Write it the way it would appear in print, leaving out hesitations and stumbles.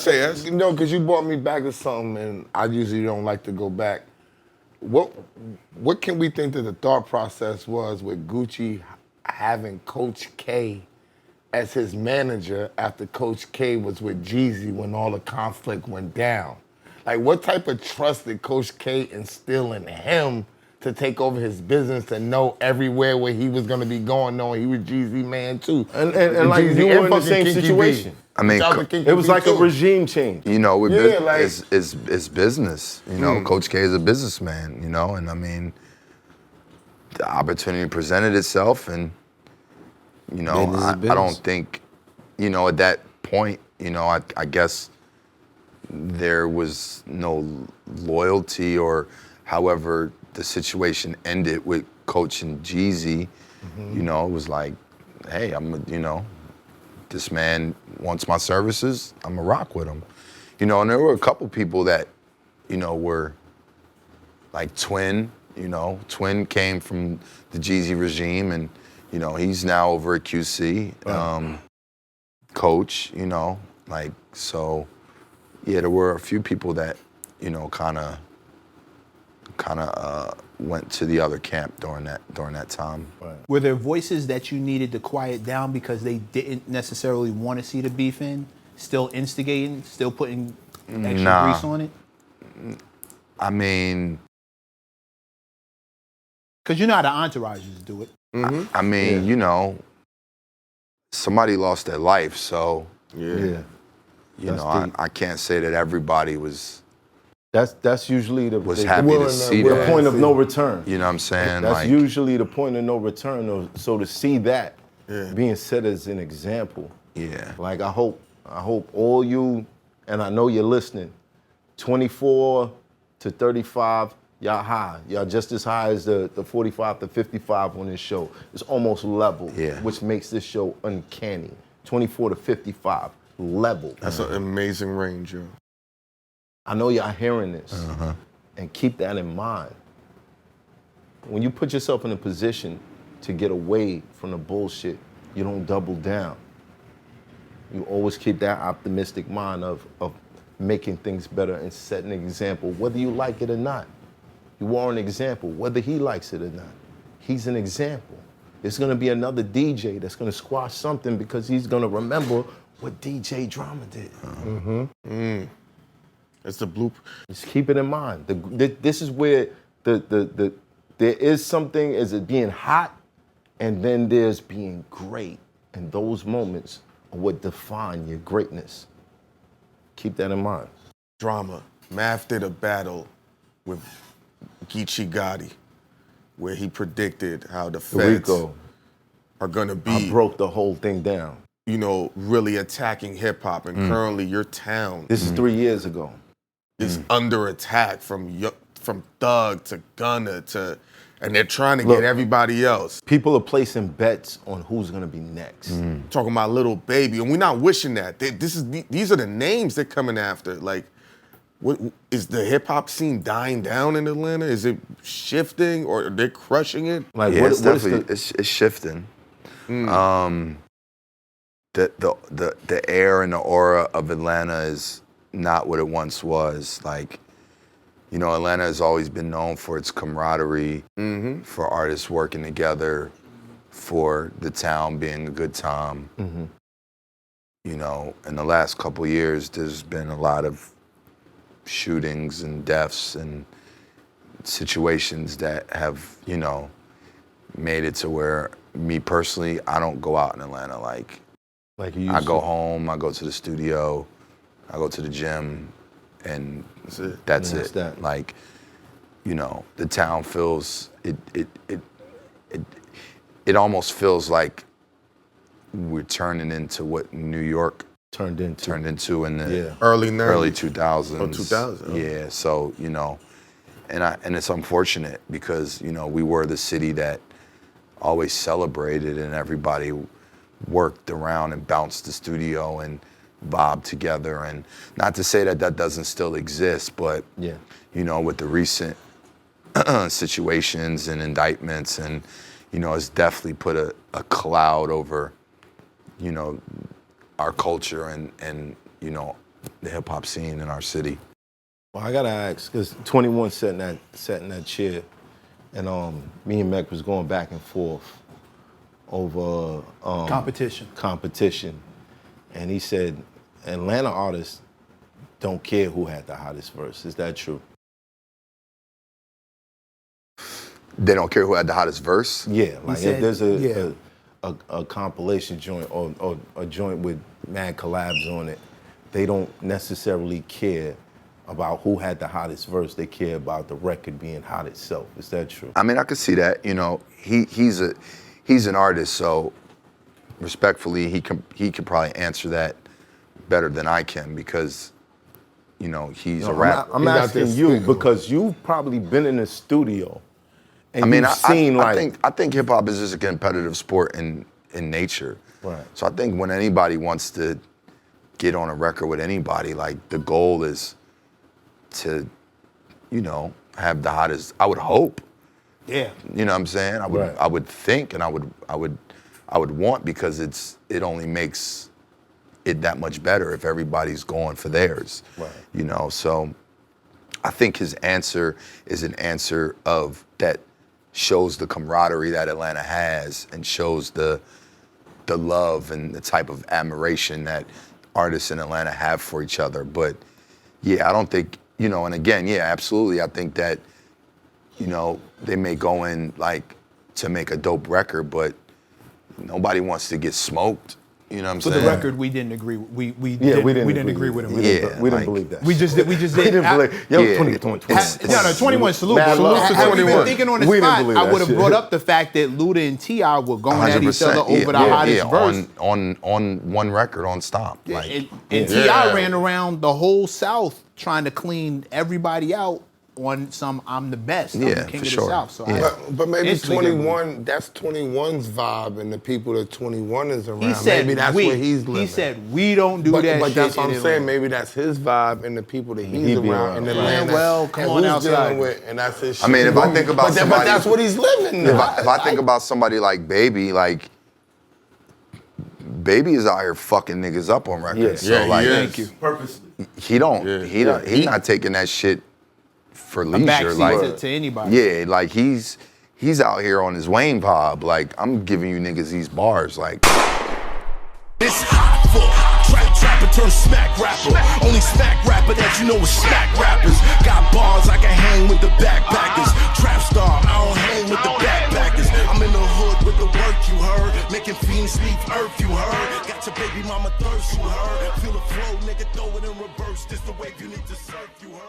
Say yes. No, because you brought me back to something, and I usually don't like to go back. What can we think that the thought process was with Gucci having Coach K as his manager after Coach K was with Jeezy when all the conflict went down? Like, what type of trust did Coach K instill in him to take over his business, to know everywhere where he was going to be going, knowing he was Jeezy man too? And like, you were in the same situation. I mean, it was like a regime change. You know, it's business. You know, Coach K is a businessman, you know, and I mean, the opportunity presented itself, and, you know, I don't think, you know, at that point, you know, I guess there was no loyalty, or however the situation ended with Coach and Jeezy. You know, it was like, hey, you know, this man wants my services, I'm gonna rock with him. You know, and there were a couple people that, you know, were like Twin, you know. Twin came from the Jeezy regime, and, you know, he's now over at QC. Coach, you know, like, so, yeah, there were a few people that, you know, kind of went to the other camp during that time. Right. Were there voices that you needed to quiet down because they didn't necessarily want to see the beef in? Still instigating, still putting extra grease on it? I mean, because you know how the entourages do it. I mean, you know, somebody lost their life, so you know, I can't say that everybody was. That's usually was happy to see the point of no return. You know what I'm saying? That's like, usually the point of no return. So to see that being set as an example, like I hope all you, and I know you're listening, 24 to 35, y'all high. Y'all just as high as the 45 to 55 on this show. It's almost level, which makes this show uncanny. 24 to 55, level. That's an amazing range, yo. I know y'all hearing this, and keep that in mind. When you put yourself in a position to get away from the bullshit, you don't double down. You always keep that optimistic mind of making things better and setting an example, whether you like it or not. You are an example, whether he likes it or not. He's an example. There's gonna be another DJ that's gonna squash something because he's gonna remember what DJ Drama did. It's the blueprint. Just keep it in mind. This is where there is something as it being hot, and then there's being great. And those moments are what define your greatness. Keep that in mind. Drama. Math did a battle with Geechee Gotti, where he predicted how the feds are gonna be. I broke the whole thing down. You know, really attacking hip hop, and currently your town. This is 3 years ago. Is under attack from Thug to Gunna to, and they're trying to get everybody else. People are placing bets on who's gonna be next. Talking about Lil Baby, and we're not wishing that. These are the names they're coming after. Like, what is the hip hop scene dying down in Atlanta? Is it shifting, or are they crushing it? Like, it's definitely it's shifting. The air and the aura of Atlanta is not what it once was. Like, you know, Atlanta has always been known for its camaraderie, for artists working together, for the town being a good time. You know, in the last couple of years, there's been a lot of shootings and deaths and situations that have, you know, made it to where me personally, I don't go out in Atlanta. Like I go home, I go to the studio, I go to the gym, and that's it. Like, you know, the town feels it almost feels like we're turning into what New York turned into in the early 2000s. Oh, 2000. Yeah, so, you know, and it's unfortunate because, you know, we were the city that always celebrated, and everybody worked around and bounced the studio and bobbed together. And not to say that doesn't still exist, but you know, with the recent situations and indictments, and, you know, it's definitely put a cloud over, you know, our culture and you know, the hip hop scene in our city. Well, I gotta ask, because 21 sat in that chair, and me and MECC was going back and forth over competition, and he said Atlanta artists don't care who had the hottest verse. Is that true? They don't care who had the hottest verse? Yeah, like if there's a compilation joint or a joint with mad collabs on it, they don't necessarily care about who had the hottest verse. They care about the record being hot itself. Is that true? I mean, I could see that. You know, he's an artist, so respectfully, he could probably answer that better than I can because, you know, he's a rapper. I'm asking you because you've probably been in the studio. And I mean, I think hip hop is just a competitive sport in nature. Right. So I think when anybody wants to get on a record with anybody, like the goal is to, you know, have the hottest. I would hope. Yeah. You know what I'm saying? I would think, and I would want, because it only makes it that much better if everybody's going for theirs. Right. You know, so I think his answer is an answer of that shows the camaraderie that Atlanta has and shows the love and the type of admiration that artists in Atlanta have for each other. But yeah, I don't think, you know, and again, yeah, absolutely. I think that, you know, they may go in like to make a dope record, but nobody wants to get smoked. You know what I'm saying? For the record, we didn't agree. We didn't agree with him. We didn't believe that. We just didn't. We didn't believe. Yo, 21. No, 21 salute. Mad Salute love. to Had 21. we been Thinking on the We didn't spot, believe I that would have shit. brought up the fact that Luda and T.I. were going at each other over the hottest verse. On one record, on Stomp. Like, and T.I. ran around the whole South trying to clean everybody out on some "I'm the best, I'm the king of the South." So but maybe instantly 21. That's 21's vibe, and the people that 21 is around. he said maybe that's where he's living. He said we don't do that. But shit that's what in I'm Atlanta. saying. Maybe that's his vibe, and the people that he's He be around around. in Atlanta. Well, come and on who's outside. dealing with, and that's his shit. I mean, if I think about but somebody, that's what he's living. Now. If I think about somebody like Baby, like Baby is out here fucking niggas up on records. Yeah, so like, thank you. Purposely. He's not taking that shit for leisure. Backseat Like, to anybody. yeah, like he's out here on his Wayne vibe. Like, I'm giving you niggas these bars. Like, It's hot for trapper turn smack rapper. Only smack rapper that you know is smack rappers. Got bars I can hang with the backpackers. Trap star, I don't hang with the backpackers. I'm in the hood with the work you heard. Making fiends leave earth you heard. Got your baby mama thirst you heard. Feel the flow, nigga, throw it in reverse. This the wave you need to surf you heard.